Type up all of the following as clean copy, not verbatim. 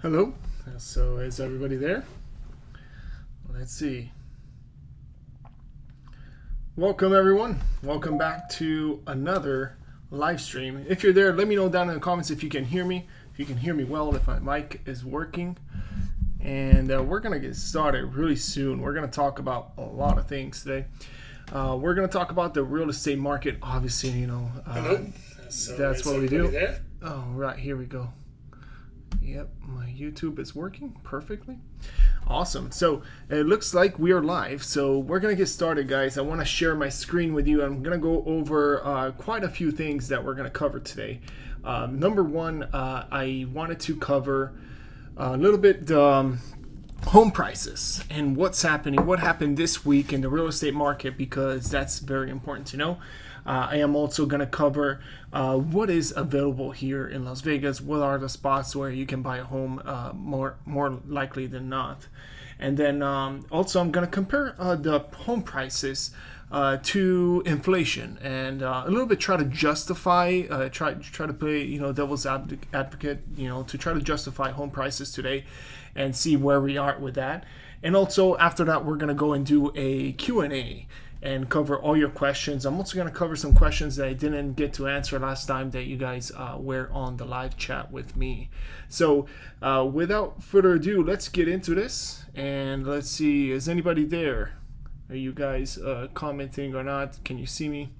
Hello. So is everybody there? Let's see. Welcome everyone. Welcome back to another live stream. If you're there, let me know down in the comments if you can hear me. If you can hear me well, if my mic is working. And we're going to get started really soon. We're going to talk about a lot of things today. We're going to talk about the real estate market. Obviously, Hello. So that's what we do. There? Oh, right. Here we go. Yep, my YouTube is working perfectly. Awesome. So it looks like we are live. So we're going to get started, guys. I want to share my screen with you. I'm going to go over quite a few things that we're going to cover today. Number one, I wanted to cover a little bit home prices and what's happening, what happened this week in the real estate market, because that's very important to know. I am also going to cover what is available here in Las Vegas. What are the spots where you can buy a home more likely than not? And then also I'm going to compare the home prices to inflation, and a little bit try to justify, try to play devil's advocate, to try to justify home prices today, and see where we are with that. And also after that, we're going to go and do a Q&A and cover all your questions. I'm also going to cover some questions that I didn't get to answer last time that you guys were on the live chat with me. So without further ado, let's get into this, and let's see, is anybody there? Are you guys commenting or not? Can you see me?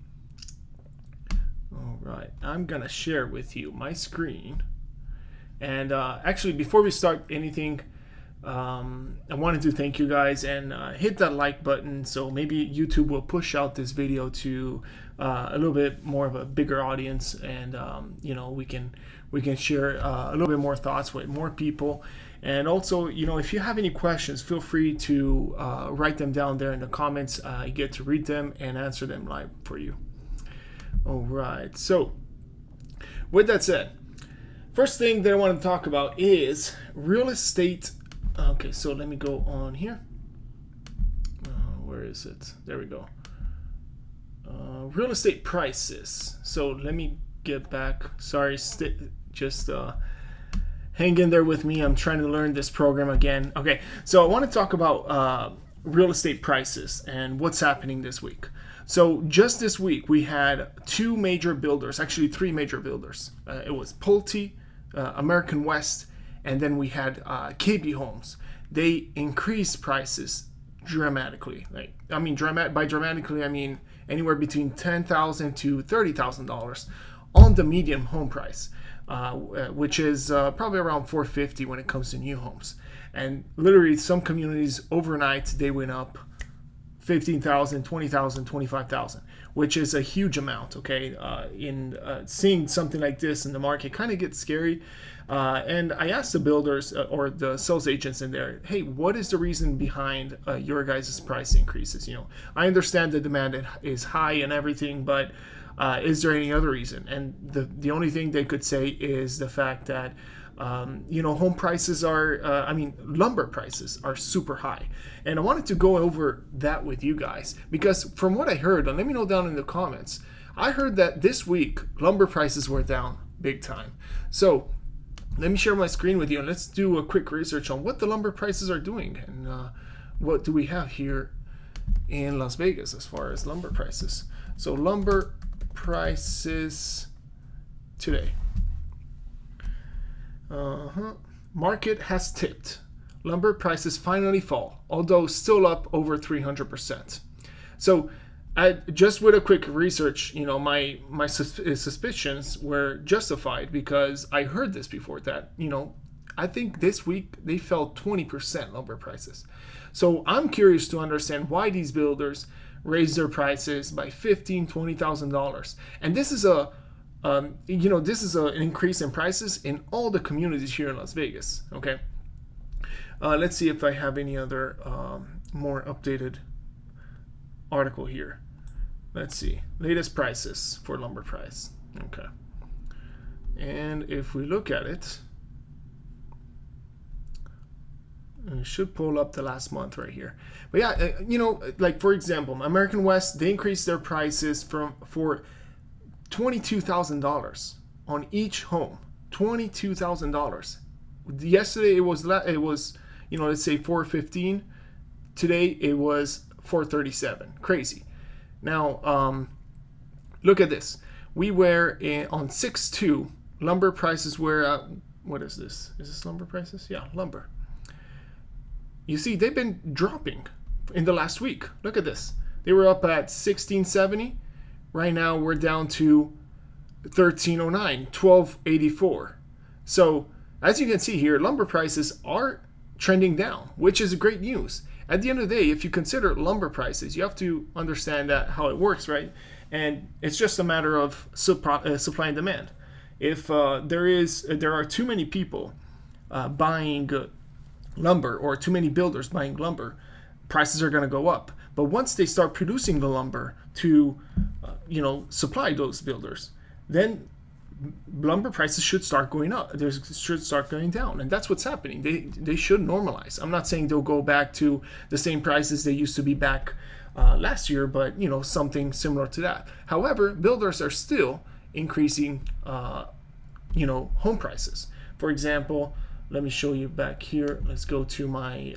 All right, I'm going to share with you my screen. And actually, before we start anything, I wanted to thank you guys and hit that like button, so maybe YouTube will push out this video to a little bit more of a bigger audience, and we can share a little bit more thoughts with more people. And also, if you have any questions, feel free to write them down there in the comments. I get to read them and answer them live for you. All right, so with that said, first thing that I want to talk about is real estate. Okay, so let me go on here. Where is it? There we go. Real estate prices. So let me get back. Sorry, just hang in there with me. I'm trying to learn this program again. Okay, so I want to talk about real estate prices and what's happening this week. So just this week, we had two major builders, actually three major builders. It was Pulte, American West, and then we had KB Homes. They increased prices dramatically. By dramatically, I mean anywhere between $10,000 to $30,000 on the median home price, which is probably around $450,000 when it comes to new homes. And literally, some communities overnight they went up $15,000, $20,000, $25,000, which is a huge amount. Okay, seeing something like this in the market kind of gets scary. And I asked the builders or the sales agents in there, hey, what is the reason behind your guys' price increases? I understand the demand is high and everything, but is there any other reason? And the only thing they could say is the fact that home prices are, lumber prices are super high. And I wanted to go over that with you guys, because from what I heard, and let me know down in the comments, I heard that this week lumber prices were down big time. So let me share my screen with you, and let's do a quick research on what the lumber prices are doing, and what do we have here in Las Vegas as far as lumber prices. So lumber prices today. Market has tipped. Lumber prices finally fall, although still up over 300%. So just with a quick research, my suspicions were justified, because I heard this before that, I think this week they fell 20% lumber prices. So I'm curious to understand why these builders raised their prices by $15,000, $20,000. And this is an increase in prices in all the communities here in Las Vegas. Okay. Let's see if I have any other more updated article here. Let's see, latest prices for lumber price. Okay, and if we look at it, it should pull up the last month right here. But yeah, like for example, American West, they increased their prices for $22,000 on each home. $22,000. Yesterday it was let's say 415. Today it was 437. Crazy. Now look at this. We were on 6/2. Lumber prices were at, what is this? Is this lumber prices? Yeah, lumber. You see, they've been dropping in the last week. Look at this. They were up at 1670. Right now we're down to 1309, 1284. So as you can see here, lumber prices are trending down, which is great news. At the end of the day, if you consider lumber prices, you have to understand that how it works, right? And it's just a matter of supply and demand. If there are too many people buying lumber, or too many builders buying lumber, prices are going to go up. But once they start producing the lumber to supply those builders, then lumber prices should start going up. They should start going down, and that's what's happening. They should normalize. I'm not saying they'll go back to the same prices they used to be back last year, but something similar to that. However, builders are still increasing home prices. For example, let me show you back here. Let's go to my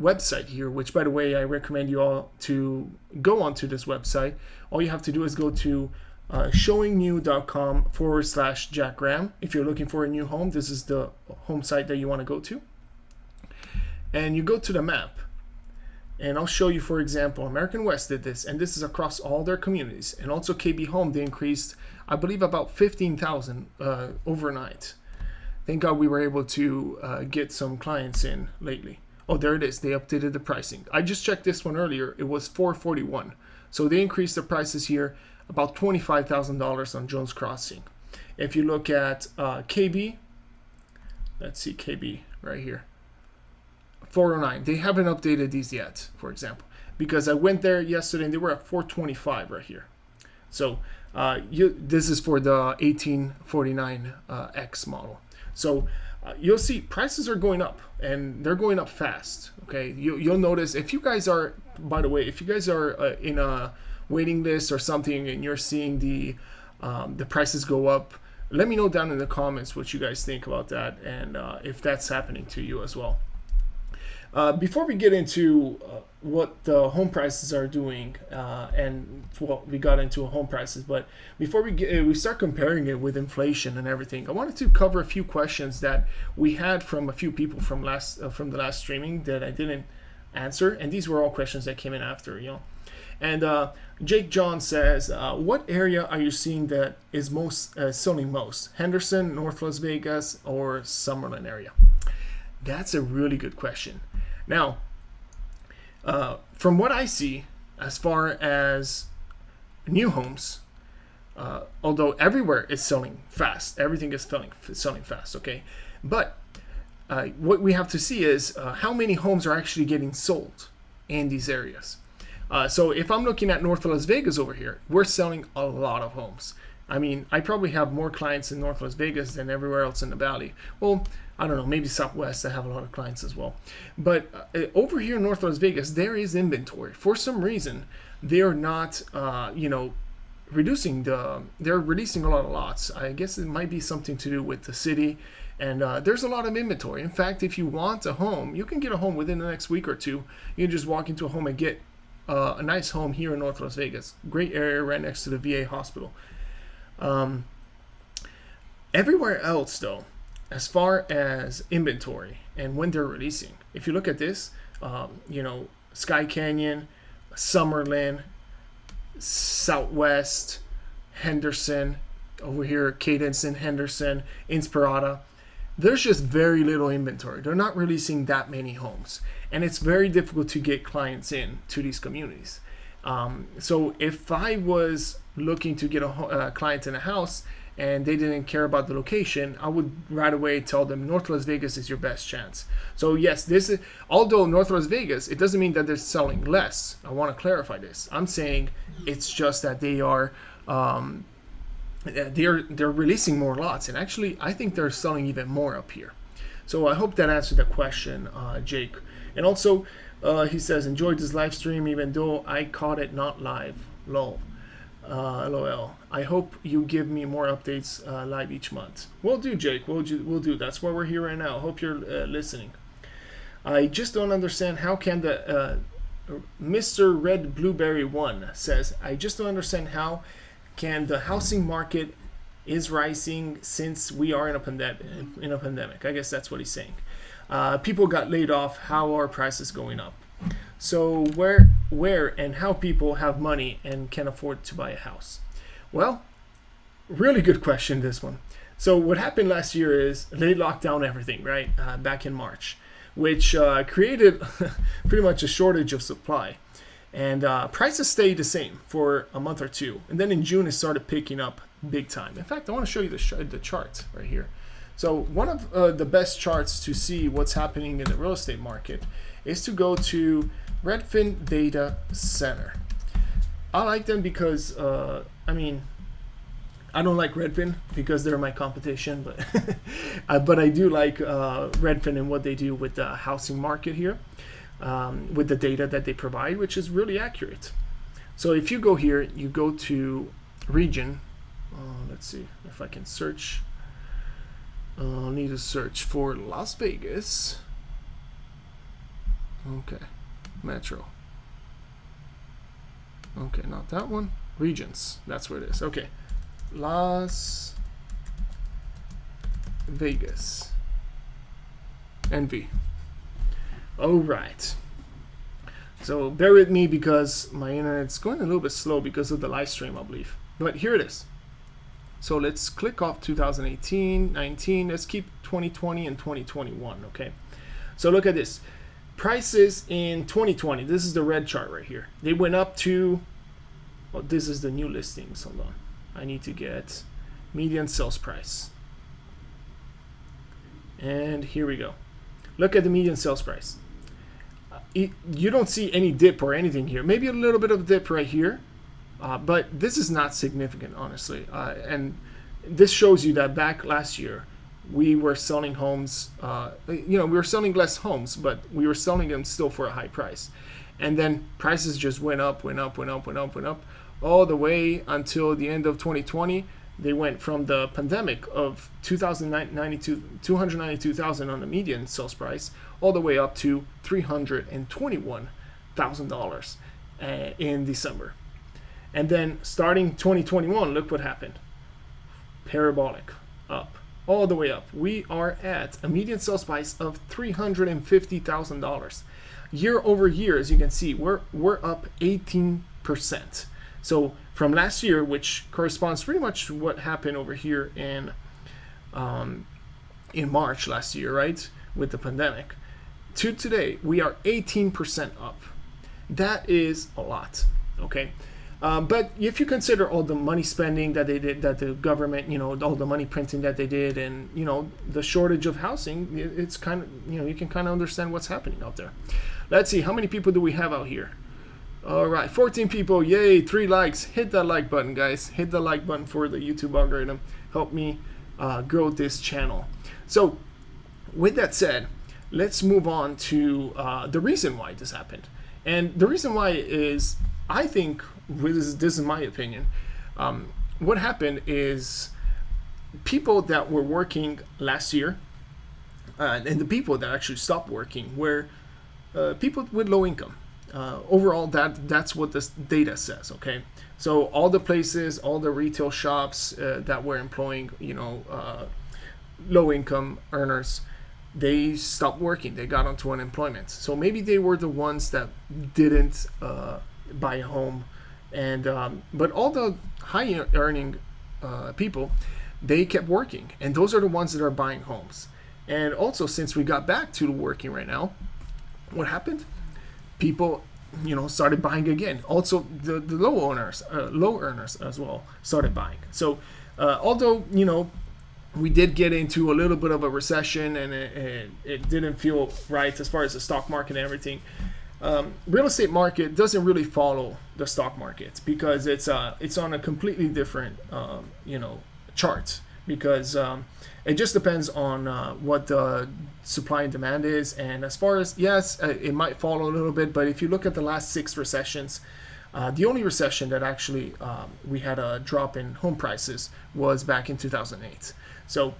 website here, which, by the way, I recommend you all to go onto this website. All you have to do is go to showingnew.com/Jack Graham. If you're looking for a new home, this is the home site that you want to go to. And you go to the map. And I'll show you, for example, American West did this, and this is across all their communities. And also KB Home, they increased, I believe, about 15,000 overnight. Thank God we were able to get some clients in lately. Oh, there it is. They updated the pricing. I just checked this one earlier. It was $441. So they increased the prices here about $25,000 on Jones Crossing. If you look at KB, let's see, KB right here, 409. They haven't updated these yet, for example, because I went there yesterday and they were at 425 right here. So this is for the 1849 X model. So you'll see prices are going up, and they're going up fast. Okay, you'll notice if you guys are, by the way, if you guys are in a waiting list or something and you're seeing the prices go up, let me know down in the comments what you guys think about that, and if that's happening to you as well. Before we get into what the home prices are doing, we got into home prices, but before we start comparing it with inflation and everything, I wanted to cover a few questions that we had from a few people from the last streaming that I didn't answer, and these were all questions that came in after, And Jake John says, what area are you seeing that is selling most? Henderson, North Las Vegas, or Summerlin area? That's a really good question. Now, from what I see, as far as new homes, although everywhere is selling fast, everything is selling fast, okay? But what we have to see is how many homes are actually getting sold in these areas. So if I'm looking at North Las Vegas over here, we're selling a lot of homes. I mean, I probably have more clients in North Las Vegas than everywhere else in the valley. Well, I don't know, maybe Southwest, I have a lot of clients as well. But over here in North Las Vegas, there is inventory. For some reason, they are not, they're releasing a lot of lots. I guess it might be something to do with the city. And there's a lot of inventory. In fact, if you want a home, you can get a home within the next week or two. You can just walk into a home and get a nice home here in North Las Vegas. Great area right next to the VA hospital. Everywhere else, though, as far as inventory and when they're releasing, if you look at this, Sky Canyon, Summerlin, Southwest, Henderson, over here, Cadence and Henderson, Inspirata, there's just very little inventory. They're not releasing that many homes, and it's very difficult to get clients in to these communities. So if I was looking to get a client in a house and they didn't care about the location, I would right away tell them North Las Vegas is your best chance. So yes, although North Las Vegas, it doesn't mean that they're selling less. I want to clarify this. I'm saying it's just that they're releasing more lots, and actually I think they're selling even more up here. So I hope that answered the question, Jake. And also, he says, enjoyed this live stream even though I caught it not live. Lol. LOL. I hope you give me more updates live each month. We'll do, Jake. We'll do. That's why we're here right now. Hope you're listening. I just don't understand how can the Mr. Red Blueberry 1 says, I just don't understand how can the housing market is rising since we are in a pandemic. I guess that's what he's saying. People got laid off. How are prices going up? So where and how people have money and can afford to buy a house? Well, really good question, this one. So what happened last year is they locked down everything, right? Back in March, which created pretty much a shortage of supply. And prices stayed the same for a month or two. And then in June, it started picking up big time. In fact, I want to show you the chart right here. So one of the best charts to see what's happening in the real estate market is to go to Redfin Data Center. I like them because, I don't like Redfin because they're my competition, but I do like Redfin and what they do with the housing market here, with the data that they provide, which is really accurate. So if you go here, you go to region. Let's see if I can search. I'll need to search for Las Vegas. Okay, Metro. Okay, not that one. Regions, that's where it is. Okay. Las Vegas. NV. All right. So bear with me because my internet's going a little bit slow because of the live stream, I believe. But here it is. So let's click off 2018, 19. Let's keep 2020 and 2021, okay? So look at this. Prices in 2020. This is the red chart right here. They went up to, well, this is the new listings. Hold on. I need to get median sales price. And here we go. Look at the median sales price. You don't see any dip or anything here. Maybe a little bit of dip right here. But this is not significant, honestly. And this shows you that back last year, we were selling homes, we were selling less homes, but we were selling them still for a high price. And then prices just went up, all the way until the end of 2020. They went from the pandemic of 292,000 on the median sales price, all the way up to $321,000 in December. And then starting 2021, look what happened. Parabolic, up, all the way up. We are at a median sales price of $350,000. Year over year, as you can see, we're up 18%. So from last year, which corresponds pretty much to what happened over here in March last year, right, with the pandemic, to today, we are 18% up. That is a lot, okay? But if you consider all the money spending that they did, that the government, all the money printing that they did, and, the shortage of housing, it's kind of, you can kind of understand what's happening out there. Let's see, how many people do we have out here? All right, 14 people, yay, 3 likes. Hit that like button, guys. Hit the like button for the YouTube algorithm. Help me grow this channel. So with that said, let's move on to the reason why this happened. And the reason why is, I think, this is my opinion, what happened is people that were working last year and the people that actually stopped working were people with low income. Overall, that's what this data says, okay? So all the places, all the retail shops that were employing, low income earners, they stopped working. They got onto unemployment. So maybe they were the ones that didn't buy a home. And but all the high earning people, they kept working, and those are the ones that are buying homes. And also, since we got back to working right now, what happened? People, started buying again. Also, the low earners as well started buying. So although we did get into a little bit of a recession, and it didn't feel right as far as the stock market and everything. Real estate market doesn't really follow the stock market because it's on a completely different chart, because it just depends on what the supply and demand is. And as far as, yes, it might follow a little bit, but if you look at the last 6 recessions, The only recession that actually we had a drop in home prices was back in 2008. So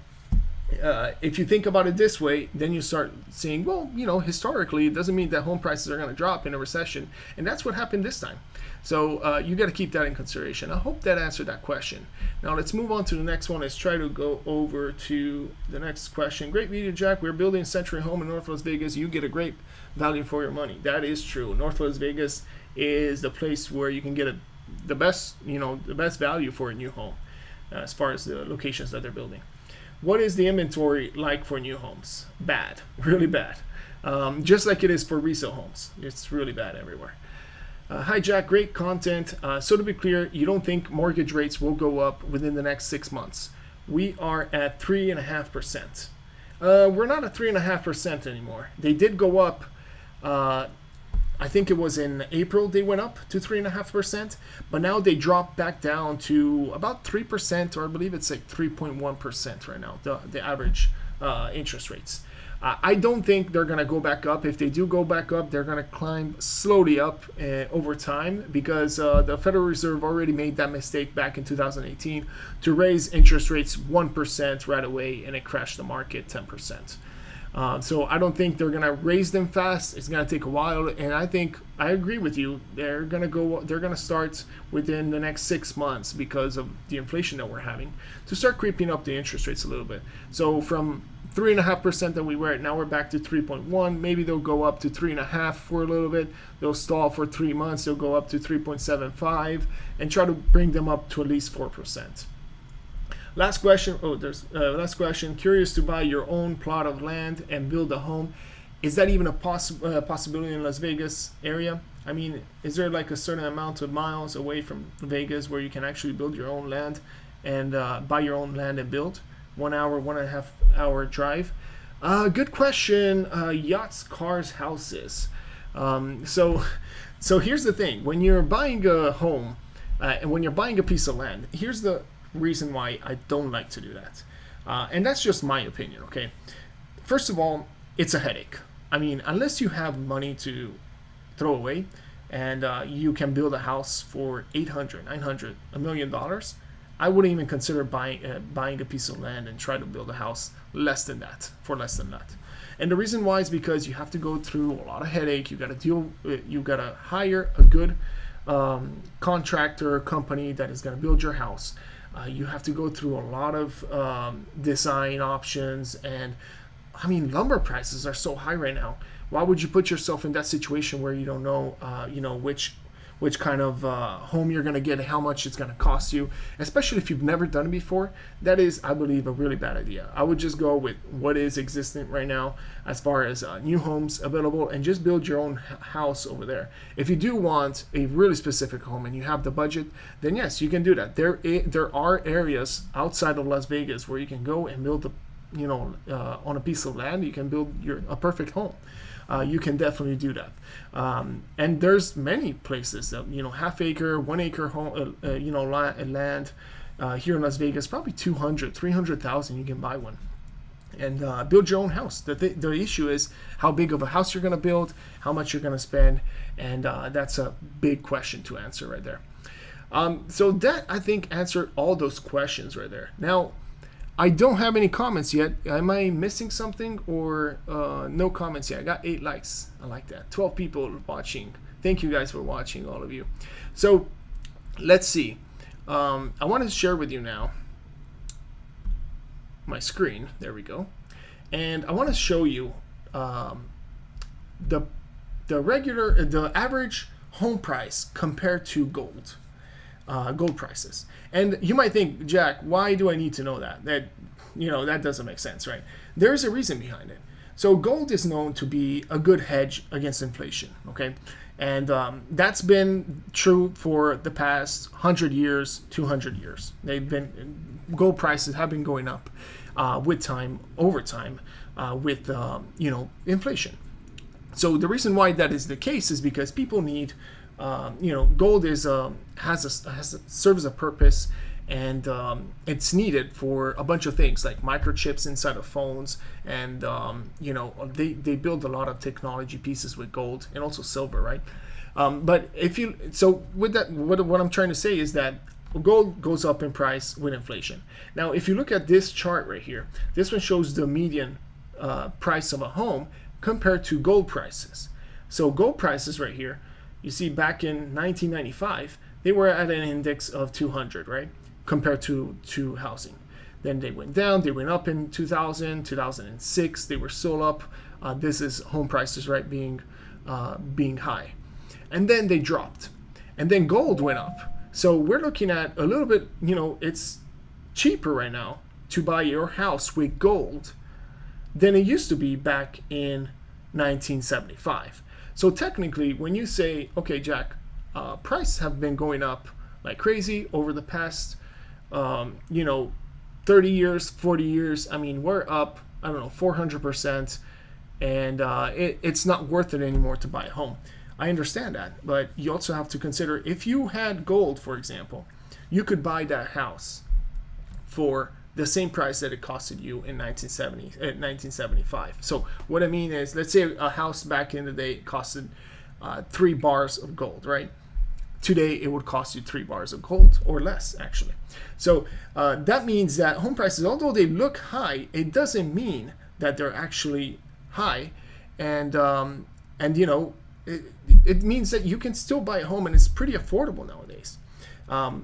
if you think about it this way, then you start seeing, well, historically, it doesn't mean that home prices are going to drop in a recession. And that's what happened this time. So you got to keep that in consideration. I hope that answered that question. Now let's move on to the next one. Let's try to go over to the next question. Great video, Jack. We're building a century home in North Las Vegas. You get a great value for your money. That is true. North Las Vegas is the place where you can get the best value for a new home as far as the locations that they're building. What is the inventory like for new homes? Bad, really bad. Just like it is for resale homes. It's really bad everywhere. Hi Jack, great content. So to be clear, you don't think mortgage rates will go up within the next 6 months? We are at 3.5%. We're not at 3.5% anymore. They did go up. I think it was in April they went up to 3.5%, but now they dropped back down to about 3%, or I believe it's like 3.1% right now, the average interest rates. I don't think they're going to go back up. If they do go back up, they're going to climb slowly up over time, because the Federal Reserve already made that mistake back in 2018 to raise interest rates 1% right away, and it crashed the market 10%. So I don't think they're going to raise them fast. It's going to take a while, and I agree with you. They're going to start within the next 6 months, because of the inflation that we're having, to start creeping up the interest rates a little bit. So from 3.5% that we were at, now we're back to 3.1. Maybe they'll go up to 3.5 for a little bit. They'll stall for 3 months. They'll go up to 3.75 and try to bring them up to at least 4%. Last question. Last question. Curious to buy your own plot of land and build a home. Is that even a possibility in Las Vegas area? I mean, is there like a certain amount of miles away from Vegas where you can actually build your own land and buy your own land and build? 1 hour, 1.5 hour drive. Good question. Yachts, cars, houses. So here's the thing. When you're buying a home and when you're buying a piece of land, here's the reason why I don't like to do that. And that's just my opinion, okay? First of all, it's a headache. I mean, unless you have money to throw away and you can build a house for $800, $900, $1 million, I wouldn't even consider buying a piece of land and try to build a house for less than that. And the reason why is because you have to go through a lot of headache. You got to hire a good contractor company that is going to build your house. You have to go through a lot of design options, and I mean, lumber prices are so high right now. Why would you put yourself in that situation where you don't know, which kind of home you're going to get, how much it's going to cost you, especially if you've never done it before? That is, I believe, a really bad idea. I would just go with what is existent right now as far as new homes available, and just build your own house over there. If you do want a really specific home and you have the budget, then yes, you can do that. There are areas outside of Las Vegas where you can go and build on a piece of land, you can build a perfect home. You can definitely do that. And there's many places that, half acre, 1 acre home, land here in Las Vegas, probably 200, 300,000, you can buy one and build your own house. The issue is how big of a house you're going to build, how much you're going to spend, and that's a big question to answer right there. So that, I think, answered all those questions right there. Now, I don't have any comments yet. Am I missing something, or no comments yet? I got 8 likes. I like that. 12 people watching. Thank you guys for watching, all of you. So let's see. I want to share with you now my screen. There we go. And I want to show you the average home price compared to gold prices. And you might think, Jack, why do I need to know that? That doesn't make sense, right? There's a reason behind it. So gold is known to be a good hedge against inflation, okay? And that's been true for the past 100 years, 200 years. Gold prices have been going up over time, with inflation. So the reason why that is the case is because people need gold serves a purpose, and it's needed for a bunch of things like microchips inside of phones, and they build a lot of technology pieces with gold, and also silver, right? But if you, so with that, what I'm trying to say is that gold goes up in price with inflation. Now, if you look at this chart right here, this one shows the median price of a home compared to gold prices. So gold prices right here, you see back in 1995, they were at an index of 200, right? Compared to housing. Then they went down, they went up in 2000, 2006, they were still up. This is home prices, right, being high. And then they dropped. And then gold went up. So we're looking at a little bit, it's cheaper right now to buy your house with gold than it used to be back in 1975. So technically, when you say, okay, Jack, prices have been going up like crazy over the past, 30 years, 40 years. I mean, we're up, 400%, and it's not worth it anymore to buy a home. I understand that, but you also have to consider if you had gold, for example, you could buy that house for the same price that it costed you in 1975. So what I mean is, let's say a house back in the day costed 3 bars of gold, right? Today it would cost you 3 bars of gold or less, actually. So that means that home prices, although they look high, it doesn't mean that they're actually high, and it means that you can still buy a home, and it's pretty affordable nowadays.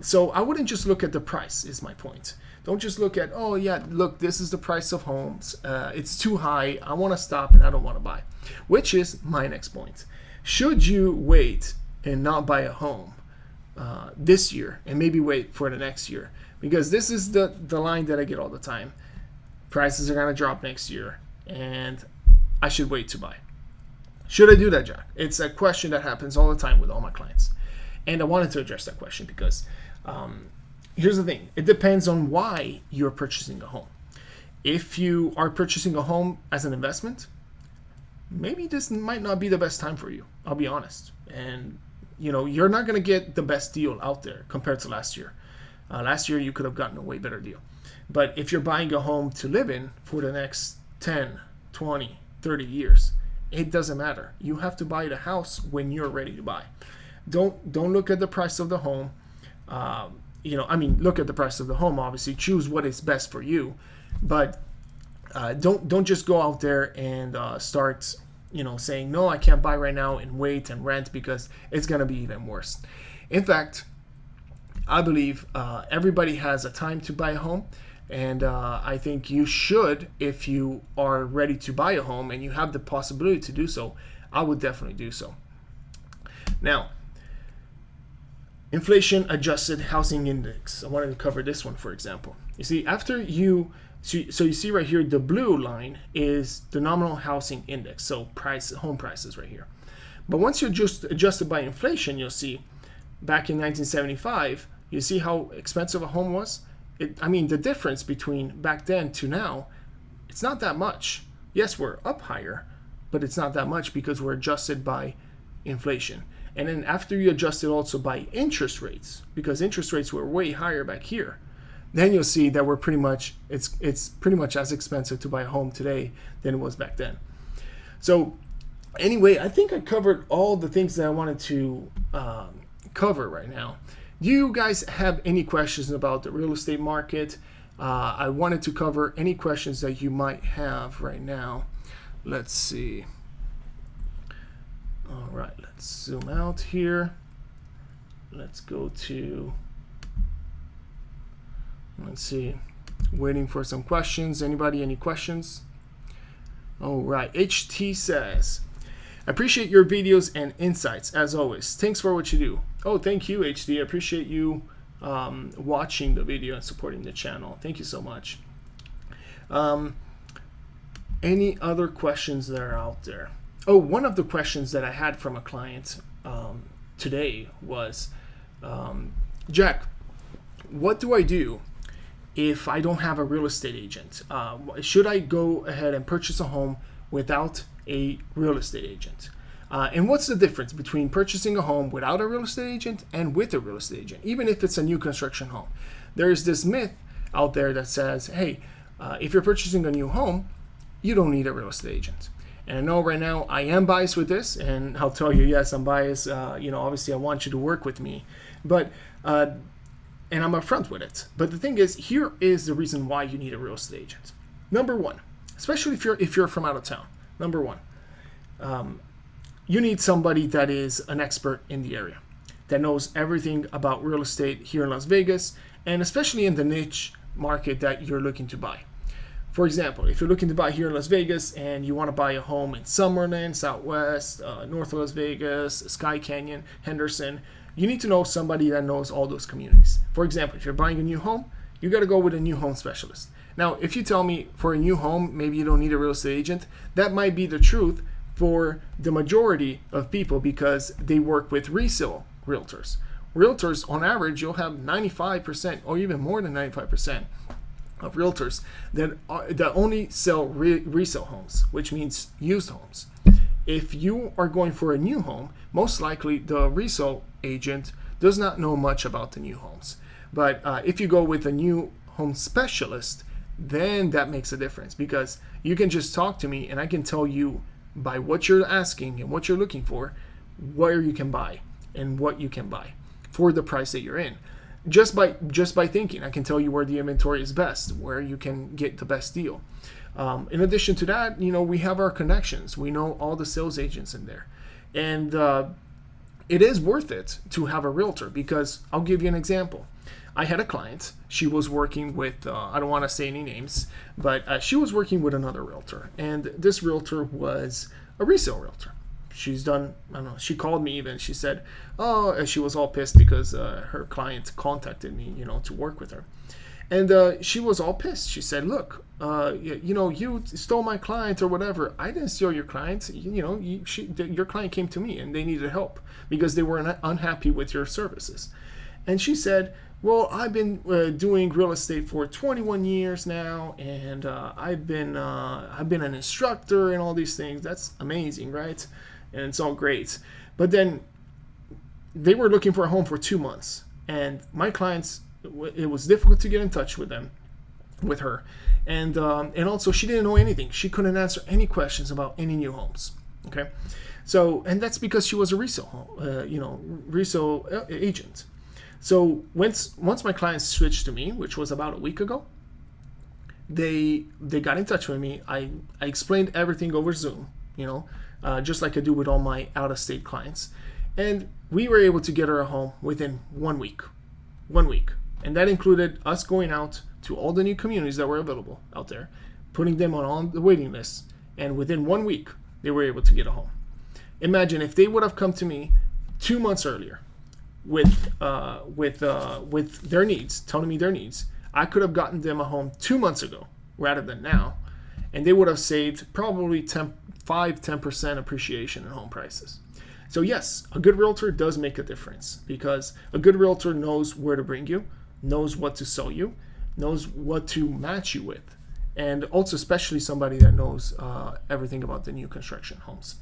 So I wouldn't just look at the price, is my point. Don't just look at, oh yeah, look, this is the price of homes. It's too high. I want to stop and I don't want to buy. Which is my next point. Should you wait and not buy a home this year and maybe wait for the next year? Because this is the line that I get all the time. Prices are going to drop next year and I should wait to buy. Should I do that, Jack? It's a question that happens all the time with all my clients. And I wanted to address that question because here's the thing. It depends on why you're purchasing a home. If you are purchasing a home as an investment, maybe this might not be the best time for you. I'll be honest. And, you're not going to get the best deal out there compared to last year. Last year, you could have gotten a way better deal. But if you're buying a home to live in for the next 10, 20, 30 years, it doesn't matter. You have to buy the house when you're ready to buy. Don't look at the price of the home. Look at the price of the home, obviously. Choose what is best for you. But don't just go out there and start, saying, no, I can't buy right now and wait and rent because it's going to be even worse. In fact, I believe everybody has a time to buy a home. And I think you should, if you are ready to buy a home and you have the possibility to do so, I would definitely do so. Now, inflation adjusted housing index. I wanted to cover this one, for example. You see, so you see right here, the blue line is the nominal housing index, so home prices right here. But once you just adjust it by inflation, you'll see back in 1975, you see how expensive a home was? The difference between back then to now, it's not that much. Yes, we're up higher, but it's not that much because we're adjusted by inflation. And then after you adjust it also by interest rates, because interest rates were way higher back here, then you'll see that it's pretty much as expensive to buy a home today than it was back then. So anyway, I think I covered all the things that I wanted to cover right now. Do you guys have any questions about the real estate market? I wanted to cover any questions that you might have right now. Let's see. All right, let's zoom out here. Let's go to, let's see, waiting for some questions. Anybody, any questions? All right, HT says, appreciate your videos and insights as always. Thanks for what you do. Oh, thank you, HD. I appreciate you watching the video and supporting the channel. Thank you so much. Any other questions that are out there? Oh, one of the questions that I had from a client today was, Jack, what do I do if I don't have a real estate agent? Should I go ahead and purchase a home without a real estate agent? And what's the difference between purchasing a home without a real estate agent and with a real estate agent, even if it's a new construction home? There's this myth out there that says, hey, if you're purchasing a new home, you don't need a real estate agent. And I know right now I am biased with this, and I'll tell you, yes, I'm biased. Obviously I want you to work with me, but and I'm upfront with it. But the thing is, here is the reason why you need a real estate agent. Number one, especially if you're from out of town. Number one, you need somebody that is an expert in the area, that knows everything about real estate here in Las Vegas, and especially in the niche market that you're looking to buy. For example, if you're looking to buy here in Las Vegas and you want to buy a home in Summerlin, Southwest, North of Las Vegas, Sky Canyon, Henderson, you need to know somebody that knows all those communities. For example, if you're buying a new home, you got to go with a new home specialist. Now, if you tell me for a new home, maybe you don't need a real estate agent, that might be the truth for the majority of people because they work with resale realtors. Realtors, on average, you'll have 95% or even more than 95% of realtors that only sell resale homes, which means used homes. If you are going for a new home, most likely the resale agent does not know much about the new homes. But if you go with a new home specialist, then that makes a difference because you can just talk to me and I can tell you by what you're asking and what you're looking for, where you can buy and what you can buy for the price that you're in. Just by thinking, I can tell you where the inventory is best, where you can get the best deal. In addition to that, we have our connections. We know all the sales agents in there. And it is worth it to have a realtor because I'll give you an example. I had a client. She was working with, I don't want to say any names, but she was working with another realtor. And this realtor was a resale realtor. She's done, I don't know, she called me even. She said, she was all pissed because her client contacted me, to work with her. And she was all pissed. She said, look, you stole my client or whatever. I didn't steal your client. Your client came to me and they needed help because they were unhappy with your services. And she said, well, I've been doing real estate for 21 years now, and I've been an instructor and all these things. That's amazing, right? And it's all great. But then they were looking for a home for 2 months, and my clients, it was difficult to get in touch with her, and also she didn't know anything. She couldn't answer any questions about any new homes. Okay, so and that's because she was a resale agent. So once my clients switched to me, which was about a week ago, they got in touch with me. I explained everything over Zoom, just like I do with all my out-of-state clients. And we were able to get her a home within 1 week. 1 week. And that included us going out to all the new communities that were available out there, putting them on the waiting list. And within 1 week, they were able to get a home. Imagine if they would have come to me 2 months earlier with their needs, telling me their needs, I could have gotten them a home 2 months ago rather than now. And they would have saved probably 10% appreciation in home prices. So yes, a good realtor does make a difference because a good realtor knows where to bring you, knows what to sell you, knows what to match you with, and also especially somebody that knows everything about the new construction homes.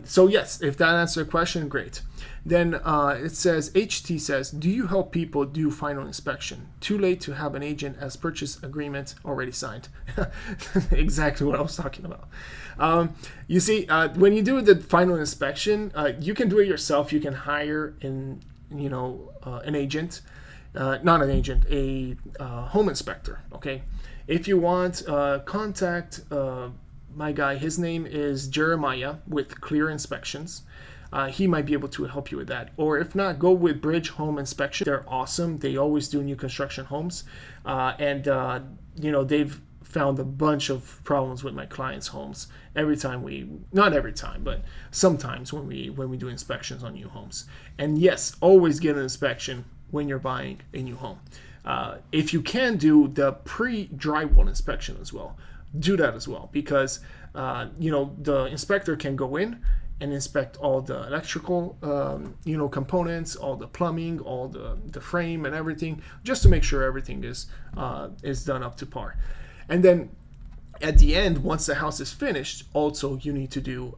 So yes, if that answers the question, great. Then it says, HT says, do you help people do final inspection? Too late to have an agent as purchase agreement already signed. Exactly what I was talking about. You see, when you do the final inspection, you can do it yourself. You can hire an agent, not an agent, a home inspector. Okay, if you want, contact my guy. His name is Jeremiah with Clear Inspections. He might be able to help you with that. Or if not, go with Bridge Home Inspection. They're awesome. They always do new construction homes, and they've found a bunch of problems with my clients' homes every time not every time, but sometimes when we do inspections on new homes. And yes, always get an inspection when you're buying a new home. If you can do the pre-drywall inspection as well, do that as well, because the inspector can go in and inspect all the electrical components, all the plumbing, all the frame and everything, just to make sure everything is done up to par. And then at the end, once the house is finished, also you need to do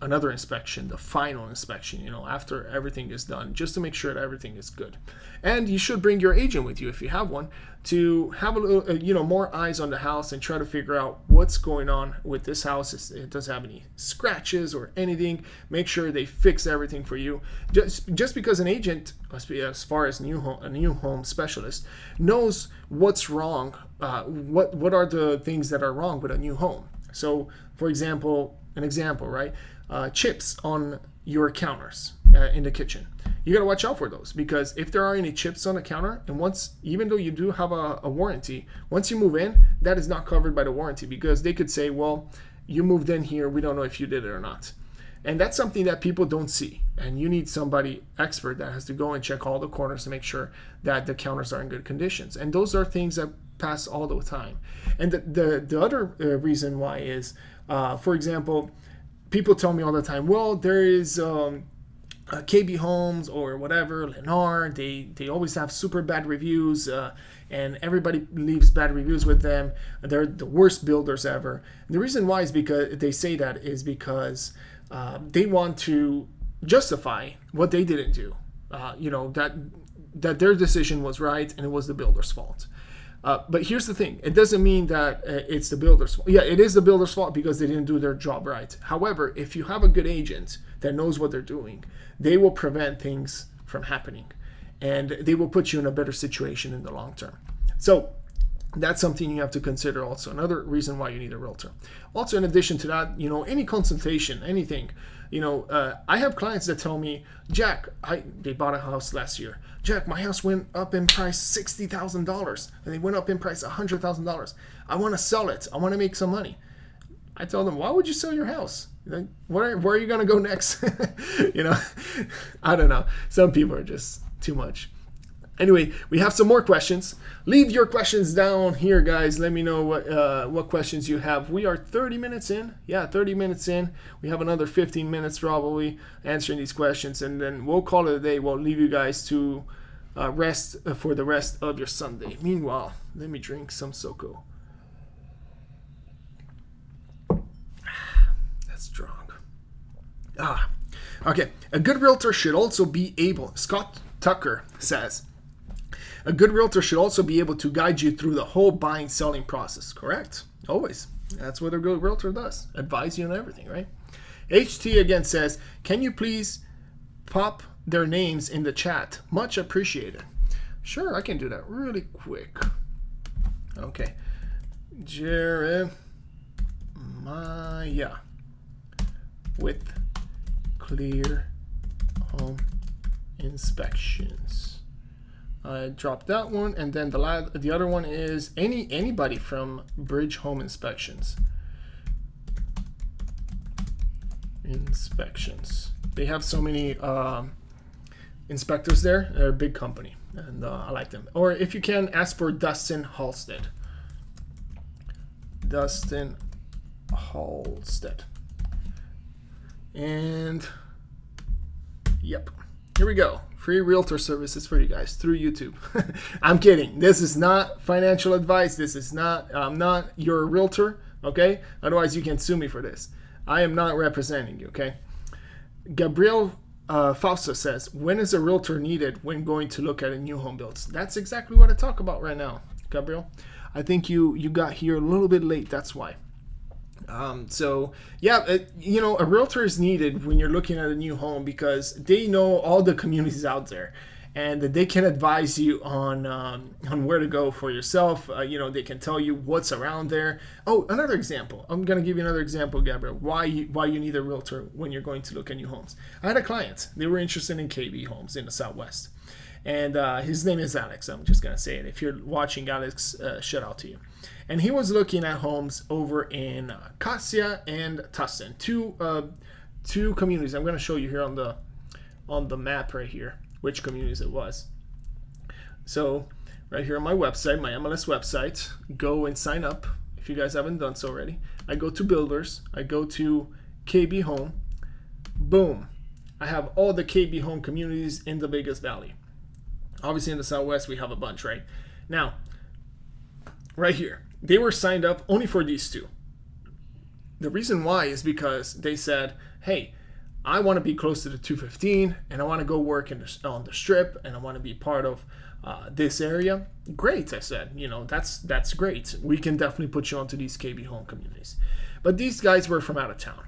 another inspection, the final inspection, after everything is done, just to make sure that everything is good. And you should bring your agent with you if you have one, to have a little, more eyes on the house and try to figure out what's going on with this house. It doesn't have any scratches or anything. Make sure they fix everything for you. Just because an agent, as far as a new home specialist, knows what's wrong, what are the things that are wrong with a new home. So, for example, right? Chips on your counters in the kitchen. You got to watch out for those, because if there are any chips on the counter, and even though you do have a warranty, once you move in, that is not covered by the warranty, because they could say, well, you moved in here, we don't know if you did it or not. And that's something that people don't see. And you need somebody expert that has to go and check all the corners to make sure that the counters are in good conditions. And those are things that pass all the time. And the other reason why is, for example, people tell me all the time, well, there is KB Homes or whatever, Lennar, they always have super bad reviews, and everybody leaves bad reviews with them. They're the worst builders ever. And the reason why is because they say that is because they want to justify what they didn't do. That their decision was right and it was the builder's fault. But here's the thing. It doesn't mean that it's the builder's fault. Yeah, it is the builder's fault because they didn't do their job right. However, if you have a good agent that knows what they're doing, they will prevent things from happening. And they will put you in a better situation in the long term. So that's something you have to consider also. Another reason why you need a realtor. Also, in addition to that, any consultation, anything. I have clients that tell me, Jack, they bought a house last year. Jack, my house went up in price $60,000, and they went up in price $100,000. I want to sell it. I want to make some money. I tell them, why would you sell your house? Where are you going to go next? I don't know. Some people are just too much. Anyway, we have some more questions. Leave your questions down here, guys. Let me know what questions you have. We are 30 minutes in. Yeah, 30 minutes in. We have another 15 minutes probably answering these questions, and then we'll call it a day. We'll leave you guys to rest for the rest of your Sunday. Meanwhile, let me drink some Soko. That's strong. Okay. A good realtor should also be able, Scott Tucker says, a good realtor should also be able to guide you through the whole buying, selling process. Correct? Always. That's what a good realtor does. Advise you on everything, right? HT again says, can you please pop their names in the chat? Much appreciated. Sure, I can do that really quick. Okay. Jeremiah with Clear Home Inspections. I dropped that one, and then the other one is anybody from Bridge Home Inspections. They have so many inspectors there. They're a big company, and I like them. Or if you can, ask for Dustin Halstead. And yep, here we go. Free realtor services for you guys through YouTube. I'm kidding. This is not financial advice. This is not, I'm not your realtor, okay? Otherwise, you can sue me for this. I am not representing you, okay? Gabriel Fausta says, when is a realtor needed when going to look at a new home builds? That's exactly what I talk about right now, Gabriel. I think you got here a little bit late. That's why. So yeah, a realtor is needed when you're looking at a new home because they know all the communities out there, and they can advise you on where to go for yourself. They can tell you what's around there. Oh, another example. I'm gonna give you another example, Gabriel. Why you need a realtor when you're going to look at new homes. I had a client. They were interested in KB homes in the Southwest, and his name is Alex. I'm just gonna say it. If you're watching, Alex, shout out to you. And he was looking at homes over in Cassia and Tustin, two communities. I'm going to show you here on the map right here which communities it was. So right here on my website, my MLS website, go and sign up if you guys haven't done so already. I go to builders. I go to KB Home. Boom. I have all the KB Home communities in the Vegas Valley. Obviously in the Southwest we have a bunch, right? Now, right here. They were signed up only for these two. The reason why is because they said, hey, I want to be close to the 215, and I want to go work on the strip, and I want to be part of this area, great. I said, that's great. We can definitely put you onto these KB home communities. But these guys were from out of town,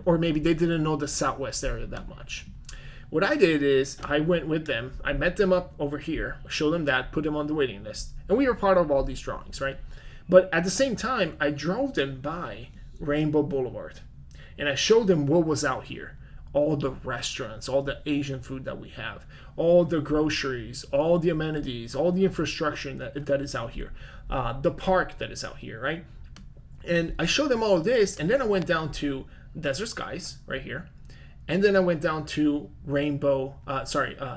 or maybe they didn't know the Southwest area that much. What I did is I went with them. I met them up over here, showed them that, put them on the waiting list, and we were part of all these drawings, right? But at the same time, I drove them by Rainbow Boulevard, and I showed them what was out here. All the restaurants, all the Asian food that we have, all the groceries, all the amenities, all the infrastructure that is out here, the park that is out here, right? And I showed them all of this, and then I went down to Desert Skies right here, and then I went down to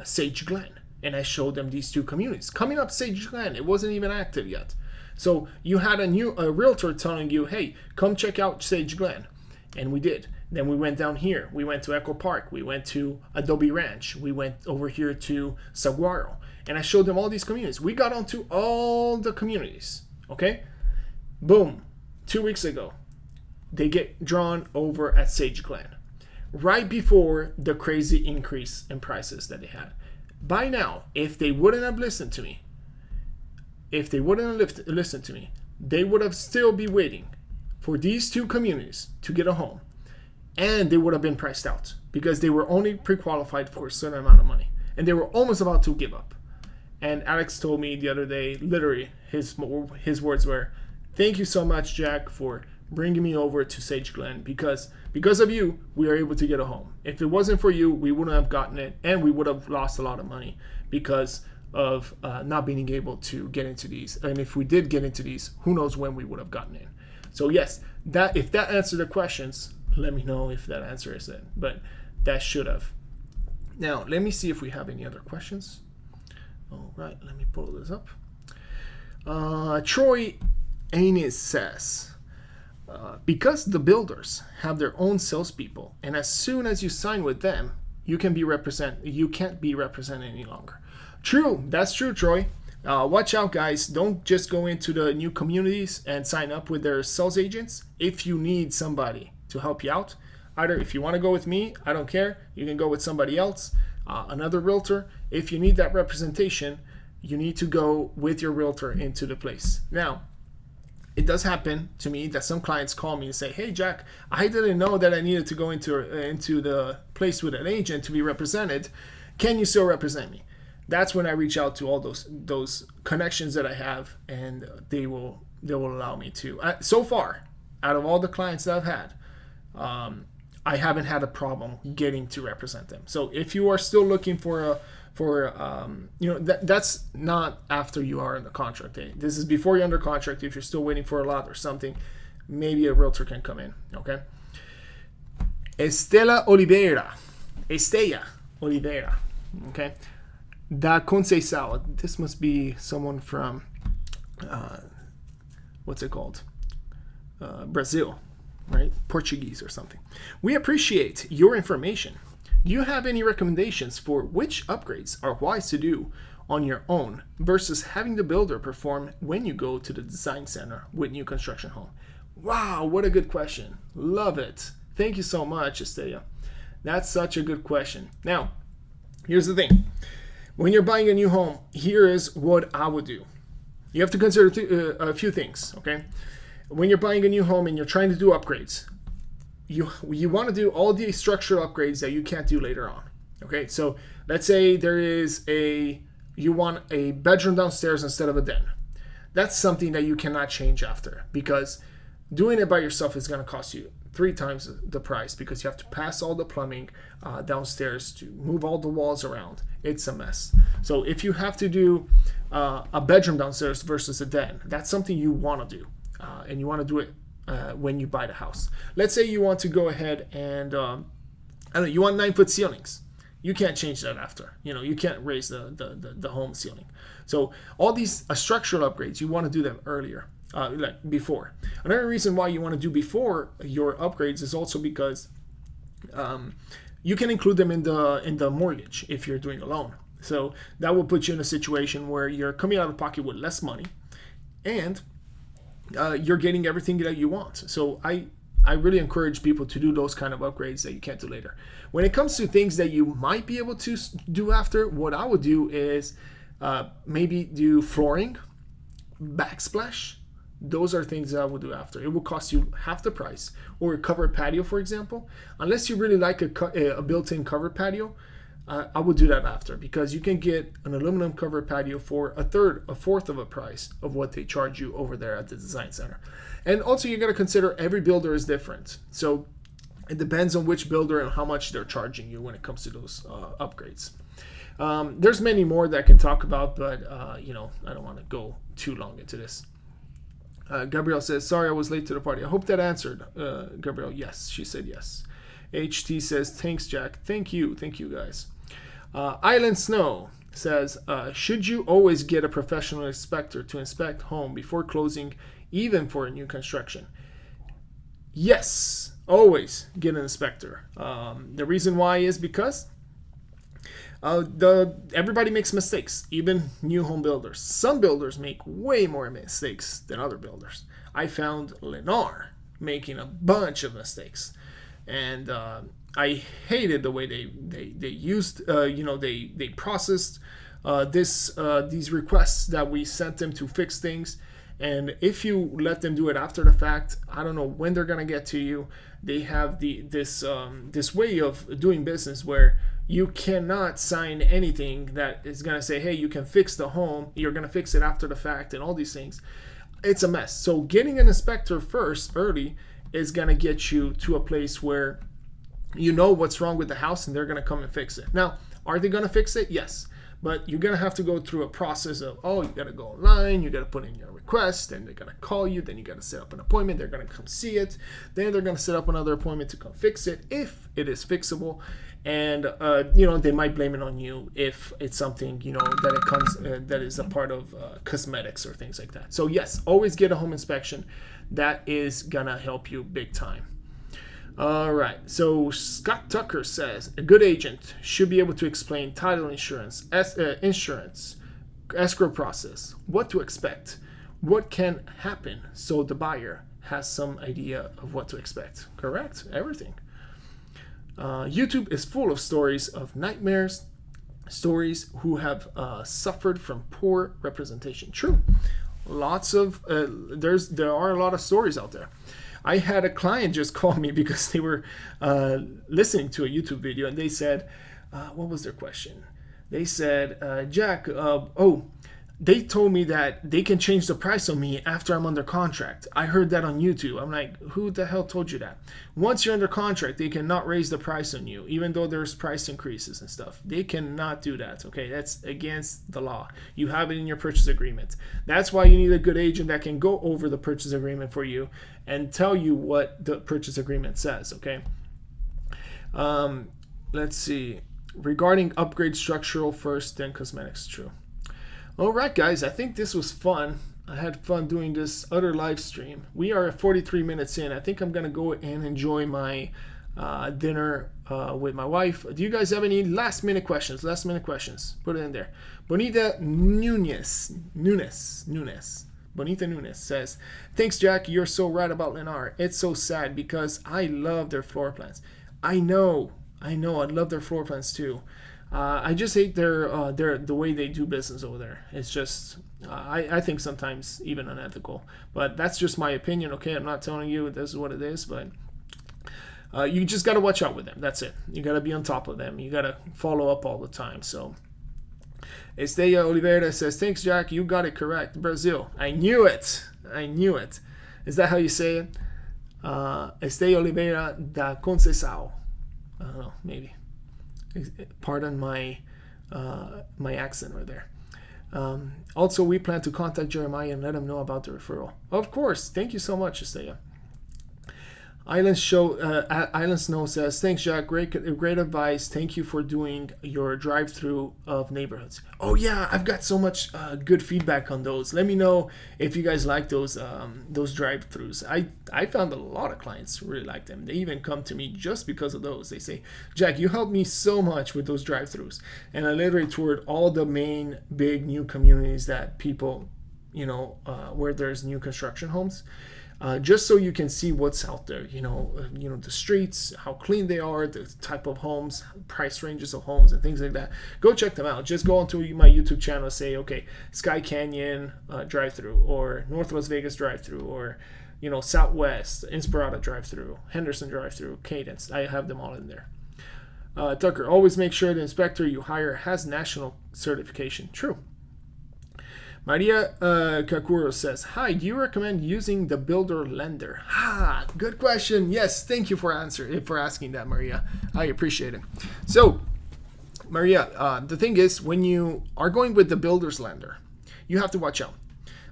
Sage Glen, and I showed them these two communities. Coming up Sage Glen, it wasn't even active yet. So you had a realtor telling you, hey, come check out Sage Glen. And we did. Then we went down here. We went to Echo Park. We went to Adobe Ranch. We went over here to Saguaro. And I showed them all these communities. We got onto all the communities. Okay? Boom. 2 weeks ago, they get drawn over at Sage Glen. Right before the crazy increase in prices that they had. By now, if they wouldn't have listened to me, they would have still be waiting for these two communities to get a home, and they would have been priced out because they were only pre-qualified for a certain amount of money, and they were almost about to give up. And Alex told me the other day, literally his words were, "Thank you so much, Jack, for bringing me over to Sage Glen because of you, we are able to get a home. If it wasn't for you, we wouldn't have gotten it, and we would have lost a lot of money because of not being able to get into these. And if we did get into these, who knows when we would have gotten in." So yes, if that answered the questions, let me know if that answer is it. But that should have. Now, let me see if we have any other questions. All right, let me pull this up. Troy Anis says, because the builders have their own salespeople, and as soon as you sign with them, you can't be represented any longer. True, that's true, Troy. Watch out, guys. Don't just go into the new communities and sign up with their sales agents. If you need somebody to help you out, either if you want to go with me, I don't care. You can go with somebody else, another realtor. If you need that representation, you need to go with your realtor into the place. Now, it does happen to me that some clients call me and say, "Hey, Jack, I didn't know that I needed to go into the place with an agent to be represented. Can you still represent me?" That's when I reach out to all those connections that I have, and they will allow me to. So far, out of all the clients that I've had, I haven't had a problem getting to represent them. So if you are still looking that's not after you are under contract. This is before you're under contract. If you're still waiting for a lot or something, maybe a realtor can come in. Okay. Estella Oliveira. Okay. Da Conceição. This must be someone from, what's it called? Brazil, right? Portuguese or something. We appreciate your information. Do you have any recommendations for which upgrades are wise to do on your own versus having the builder perform when you go to the design center with new construction home? Wow, what a good question. Love it. Thank you so much, Estella. That's such a good question. Now, here's the thing. When you're buying a new home, here is what I would do. You have to consider a few things, okay? When you're buying a new home and you're trying to do upgrades, you want to do all the structural upgrades that you can't do later on, okay? So let's say you want a bedroom downstairs instead of a den. That's something that you cannot change after, because doing it by yourself is going to cost you 3 times the price, because you have to pass all the plumbing downstairs to move all the walls around. It's a mess. So if you have to do a bedroom downstairs versus a den, that's something you want to do, and you want to do it when you buy the house. Let's say you want to go ahead and you want 9-foot ceilings. You can't change that after. You can't raise the home ceiling. So all these structural upgrades, you want to do them earlier. Like before. Another reason why you want to do before your upgrades is also because you can include them in the mortgage if you're doing a loan. So that will put you in a situation where you're coming out of pocket with less money, and you're getting everything that you want. So I really encourage people to do those kind of upgrades that you can't do later. When it comes to things that you might be able to do after, what I would do is Maybe do flooring, backsplash. Those are things that I would do after. It will cost you half the price. Or a covered patio, for example. Unless you really like a built-in covered patio, I would do that after, because you can get an aluminum covered patio for a fourth of a price of what they charge you over there at the design center. And also you got to consider every builder is different. So it depends on which builder and how much they're charging you when it comes to those upgrades. There's many more that I can talk about, but I don't want to go too long into this. Gabrielle says, sorry I was late to the party. I hope that answered, Gabrielle. Yes, she said yes. HT says, thanks, Jack. Thank you guys. Island Snow says, should you always get a professional inspector to inspect home before closing, even for a new construction? Yes, always get an inspector. The reason why is because everybody makes mistakes, even new home builders. Some builders make way more mistakes than other builders. I found Lennar making a bunch of mistakes, and I hated the way they used they processed these requests that we sent them to fix things. And if you let them do it after the fact, I don't know when they're gonna get to you. They have this way of doing business where you cannot sign anything that is gonna say, hey, you can fix the home, you're gonna fix it after the fact, and all these things. It's a mess. So getting an inspector first early is gonna get you to a place where you know what's wrong with the house and they're gonna come and fix it. Now, are they gonna fix it? Yes. But you're gonna have to go through a process of, you gotta go online, you gotta put in your request, then they're gonna call you, then you gotta set up an appointment, they're gonna come see it, then they're gonna set up another appointment to come fix it if it is fixable. And they might blame it on you if it's something that is a part of cosmetics or things like that. So yes, always get a home inspection. That is gonna help you big time. All right, so Scott Tucker says, a good agent should be able to explain title insurance, insurance, escrow process, what to expect, what can happen, so the buyer has some idea of what to expect. Correct? Everything. YouTube is full of stories of nightmares, stories who have suffered from poor representation. True. Lots of, there are a lot of stories out there. I had a client just call me because they were listening to a YouTube video, and they said, what was their question? They said, Jack, they told me that they can change the price on me after I'm under contract. I heard that on YouTube. I'm like, who the hell told you that? Once you're under contract, they cannot raise the price on you, even though there's price increases and stuff. They cannot do that, okay? That's against the law. You have it in your purchase agreement. That's why you need a good agent that can go over the purchase agreement for you and tell you what the purchase agreement says, okay? Let's see. Regarding upgrade structural first, then cosmetics, true. All right, guys, I think this was fun. I had fun doing this other live stream. We are at 43 minutes in. I think I'm going to go and enjoy my dinner with my wife. Do you guys have any last minute questions? Put it in there. Bonita Nunes says, thanks, Jack. You're so right about Lennar. It's so sad because I love their floor plans. I know. I love their floor plans too. I just hate the way they do business over there. It's just, I think sometimes even unethical. But that's just my opinion, okay? I'm not telling you this is what it is, but you just got to watch out with them. That's it. You got to be on top of them. You got to follow up all the time. So, Estella Oliveira says, thanks, Jack. You got it correct. Brazil. I knew it. Is that how you say it? Estella Oliveira da Conceição. I don't know, maybe. Pardon my accent right there. Also, we plan to contact Jeremiah and let him know about the referral. Of course. Thank you so much, Estella. Island Snow says, thanks, Jack. Great advice. Thank you for doing your drive-through of neighborhoods. Oh yeah, I've got so much good feedback on those. Let me know if you guys like those drive-throughs. I found a lot of clients really like them. They even come to me just because of those. They say, Jack, you helped me so much with those drive-throughs. And I literally toured all the main big new communities that people, where there's new construction homes. just so you can see what's out there. The streets, how clean they are, the type of homes, price ranges of homes, and things like that. Go check them out. Just go onto my YouTube channel and say, okay, Sky Canyon drive-through, or North Las Vegas drive-through, or Southwest, Inspirada drive-through, Henderson drive-through, Cadence. I have them all in there. Tucker, always make sure the inspector you hire has national certification. True. Maria Kakuro says, hi, do you recommend using the builder lender? Good question. Yes, thank you for asking that, Maria. I appreciate it. So, Maria, the thing is, when you are going with the builder's lender, you have to watch out,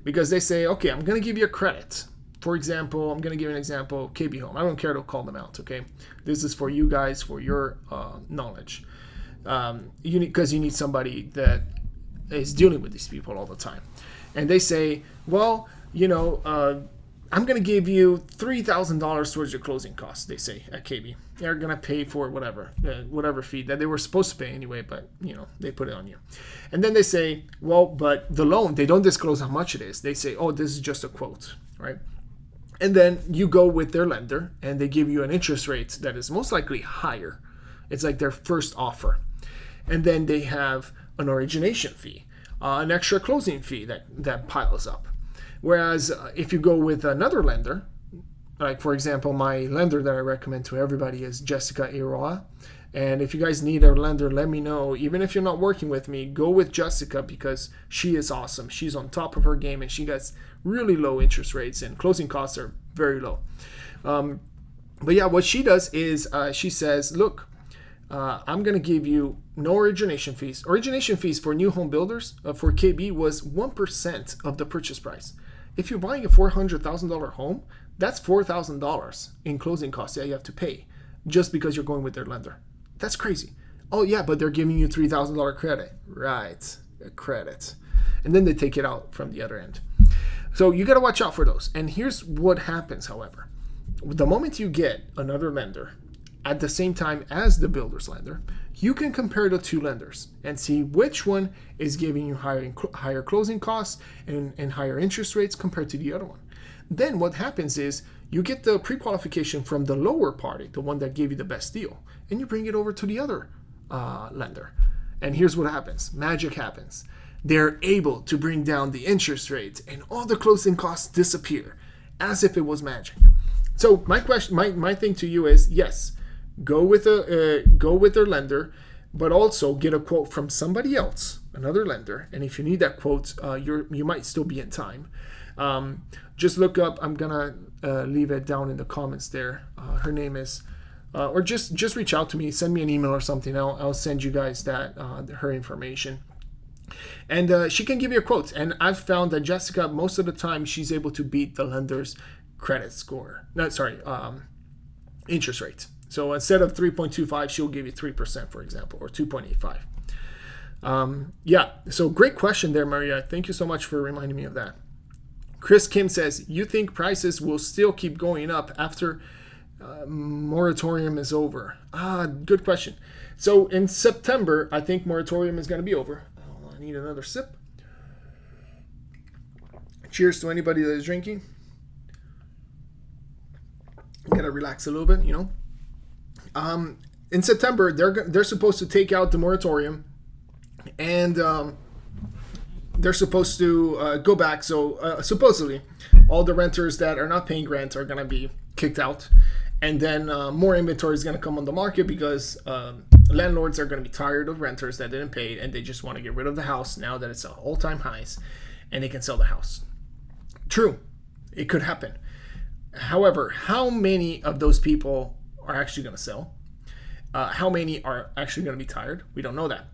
because they say, okay, I'm going to give you a credit. For example, I'm going to give you an example, KB Home. I don't care to call them out, okay? This is for you guys, for your knowledge. Because you need somebody that is dealing with these people all the time. And they say, well, I'm going to give you $3,000 towards your closing costs, they say at KB. They're going to pay for whatever fee that they were supposed to pay anyway, but, they put it on you. And then they say, well, but the loan, they don't disclose how much it is. They say, oh, this is just a quote, right? And then you go with their lender, and they give you an interest rate that is most likely higher. It's like their first offer. And then they have an origination fee, an extra closing fee that piles up. Whereas if you go with another lender, like for example, my lender that I recommend to everybody is Jessica Iroa. And if you guys need a lender, let me know. Even if you're not working with me, go with Jessica, because she is awesome. She's on top of her game, and she gets really low interest rates, and closing costs are very low. But yeah, what she does is she says, look, I'm going to give you no origination fees. Origination fees for new home builders for KB was 1% of the purchase price. If you're buying a $400,000 home, that's $4,000 in closing costs that you have to pay just because you're going with their lender. That's crazy. Oh yeah, but they're giving you $3,000 credit. Right, a credit. And then they take it out from the other end. So you got to watch out for those. And here's what happens, however. The moment you get another lender at the same time as the builder's lender, you can compare the two lenders and see which one is giving you higher closing costs and higher interest rates compared to the other one. Then what happens is you get the pre-qualification from the lower party, the one that gave you the best deal, and you bring it over to the other lender. And here's what happens. Magic happens. They're able to bring down the interest rates, and all the closing costs disappear as if it was magic. So my question, my thing to you is, yes, go with their lender, but also get a quote from somebody else, another lender. And if you need that quote, you might still be in time. Just look up. I'm gonna leave it down in the comments there. Her name is, or just reach out to me, send me an email or something. I'll send you guys that her information. And she can give you a quote. And I've found that Jessica, most of the time, she's able to beat the lender's credit score. Interest rate. So instead of 3.25, she'll give you 3%, for example, or 2.85. Yeah, so great question there, Maria. Thank you so much for reminding me of that. Chris Kim says, you think prices will still keep going up after moratorium is over? Good question. So in September, I think moratorium is going to be over. I need another sip. Cheers to anybody that is drinking. Gotta relax a little bit, In September, they're supposed to take out the moratorium, and they're supposed to go back. So supposedly, all the renters that are not paying rent are gonna be kicked out, and then more inventory is gonna come on the market because landlords are gonna be tired of renters that didn't pay, and they just want to get rid of the house now that it's at all-time highs, and they can sell the house. True, it could happen. However, how many of those people are actually going to sell? How many are actually going to be tired? We don't know that.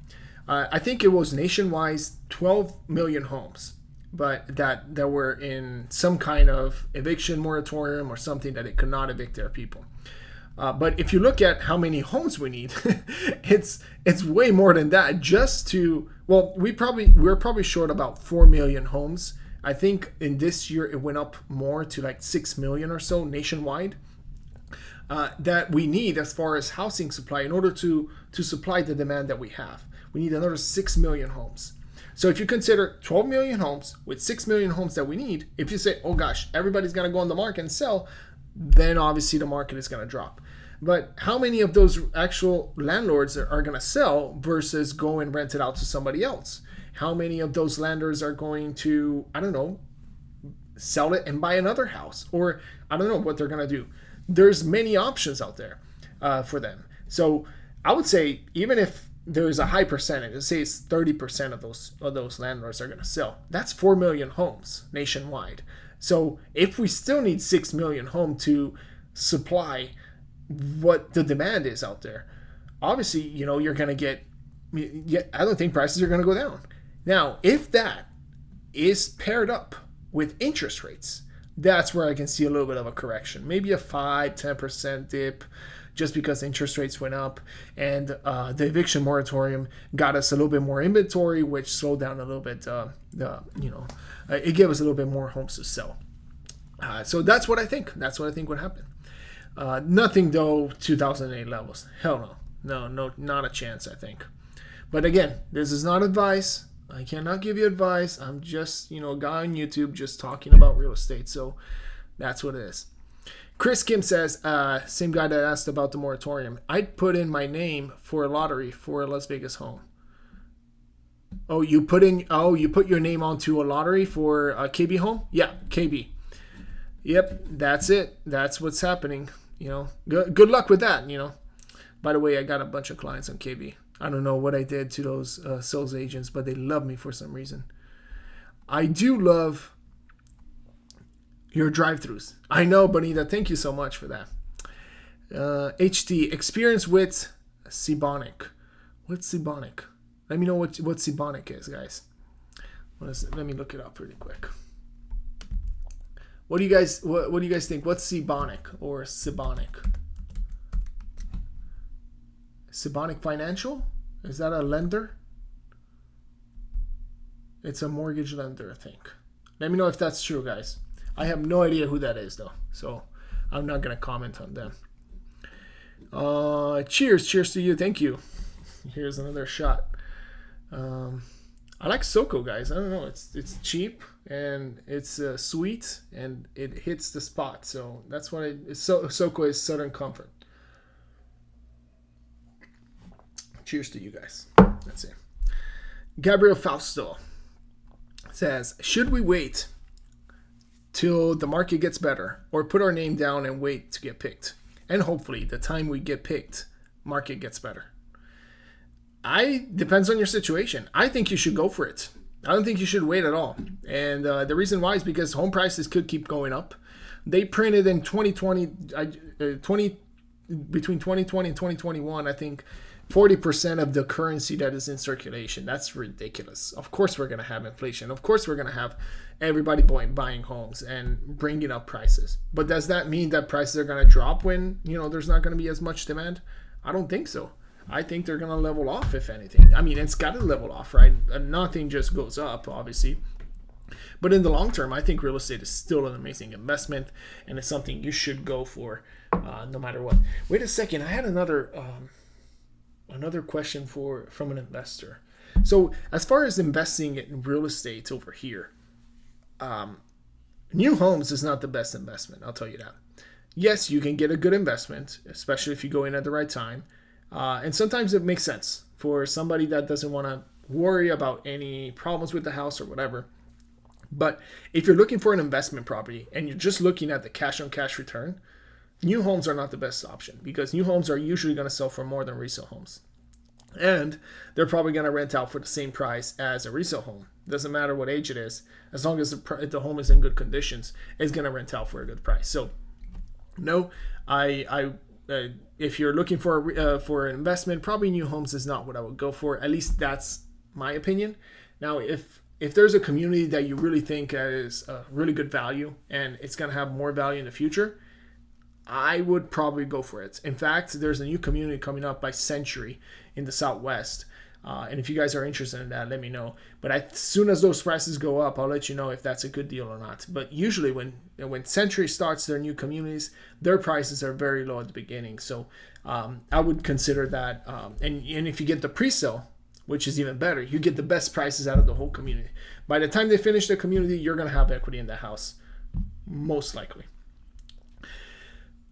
I think it was nationwide 12 million homes, but that were in some kind of eviction moratorium or something that it could not evict their people. But if you look at how many homes we need, it's way more than that. We're probably short about 4 million homes. I think in this year it went up more to like 6 million or so nationwide that we need as far as housing supply in order to supply the demand that we have. We need another 6 million homes. So if you consider 12 million homes with 6 million homes that we need, if you say, oh gosh, everybody's going to go on the market and sell, then obviously the market is going to drop. But how many of those actual landlords are going to sell versus go and rent it out to somebody else? How many of those landlords are going to, I don't know, sell it and buy another house? Or I don't know what they're going to do. There's many options out there for them. So I would say even if there's a high percentage, let's say it's 30% of those landlords are going to sell, that's 4 million homes nationwide. So if we still need 6 million homes to supply what the demand is out there, obviously, you're going to get, I don't think prices are going to go down. Now, if that is paired up with interest rates, that's where I can see a little bit of a correction. Maybe a 5-10% dip just because interest rates went up and the eviction moratorium got us a little bit more inventory, which slowed down a little bit. It gave us a little bit more homes to sell. So that's what I think. That's what I think would happen. Nothing though 2008 levels. Hell no. No, not a chance, I think. But again, this is not advice. I cannot give you advice. I'm just, a guy on YouTube just talking about real estate. So that's what it is. Chris Kim says, same guy that asked about the moratorium. I'd put in my name for a lottery for a Las Vegas home. You put your name onto a lottery for a KB home? Yeah, KB. Yep, that's it. That's what's happening. Good luck with that, By the way, I got a bunch of clients on KB. I don't know what I did to those sales agents, but they love me for some reason. I do love your drive-thrus. I know, Bonita. Thank you so much for that. HT, experience with Sebonic. What's Sebonic? Let me know what Sebonic is, guys. Let me look it up really quick. What do you guys think? What's Sebonic or Sebonic? Sebonic Financial? Is that a lender? It's a mortgage lender, I think. Let me know if that's true, guys. I have no idea who that is, though, so I'm not going to comment on them. Cheers to you. Thank you. Here's another shot. I like Soko, guys. I don't know. It's cheap and it's sweet and it hits the spot. So that's why Soko is Southern Comfort. Cheers to you guys. That's it. Gabriel Fausto says, should we wait till the market gets better or put our name down and wait to get picked? And hopefully the time we get picked, market gets better. Depends on your situation. I think you should go for it. I don't think you should wait at all. And the reason why is because home prices could keep going up. They printed in 2020, between 2020 and 2021, I think 40% of the currency that is in circulation. That's ridiculous. Of course we're going to have inflation. Of course we're going to have everybody buying homes and bringing up prices. But does that mean that prices are going to drop when, there's not going to be as much demand? I don't think so. I think they're going to level off, if anything. I mean, it's got to level off, right? Nothing just goes up, obviously. But in the long term, I think real estate is still an amazing investment, and it's something you should go for no matter what. Wait a second. I had another question from an investor. So as far as investing in real estate over here, new homes is not the best investment. I'll tell you that. Yes, you can get a good investment, especially if you go in at the right time. And sometimes it makes sense for somebody that doesn't want to worry about any problems with the house or whatever. But if you're looking for an investment property and you're just looking at the cash on cash return, new homes are not the best option because new homes are usually going to sell for more than resale homes. And they're probably going to rent out for the same price as a resale home. Doesn't matter what age it is, as long as the home is in good conditions, it's going to rent out for a good price. So, no, if you're looking for an investment, probably new homes is not what I would go for. At least that's my opinion. Now, if there's a community that you really think is a really good value and it's going to have more value in the future, I would probably go for it. In fact, there's a new community coming up by Century in the Southwest. And if you guys are interested in that, let me know. But as soon as those prices go up, I'll let you know if that's a good deal or not. But usually when Century starts their new communities, their prices are very low at the beginning. So I would consider that. And if you get the pre-sale, which is even better. You get the best prices out of the whole community. By the time they finish the community, you're going to have equity in the house, most likely.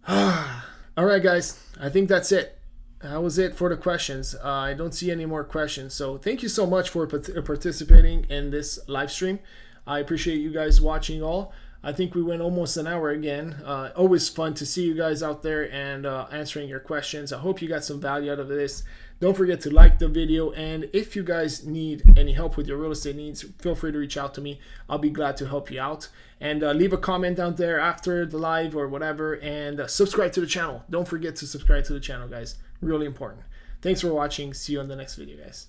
All right, guys, I think that's it. That was it for the questions. I don't see any more questions. So thank you so much for participating in this live stream. I appreciate you guys watching all. I think we went almost an hour again. Always fun to see you guys out there and answering your questions. I hope you got some value out of this. Don't forget to like the video. And if you guys need any help with your real estate needs, feel free to reach out to me. I'll be glad to help you out. And leave a comment down there after the live or whatever. And subscribe to the channel. Don't forget to subscribe to the channel, guys. Really important. Thanks for watching. See you on the next video, guys.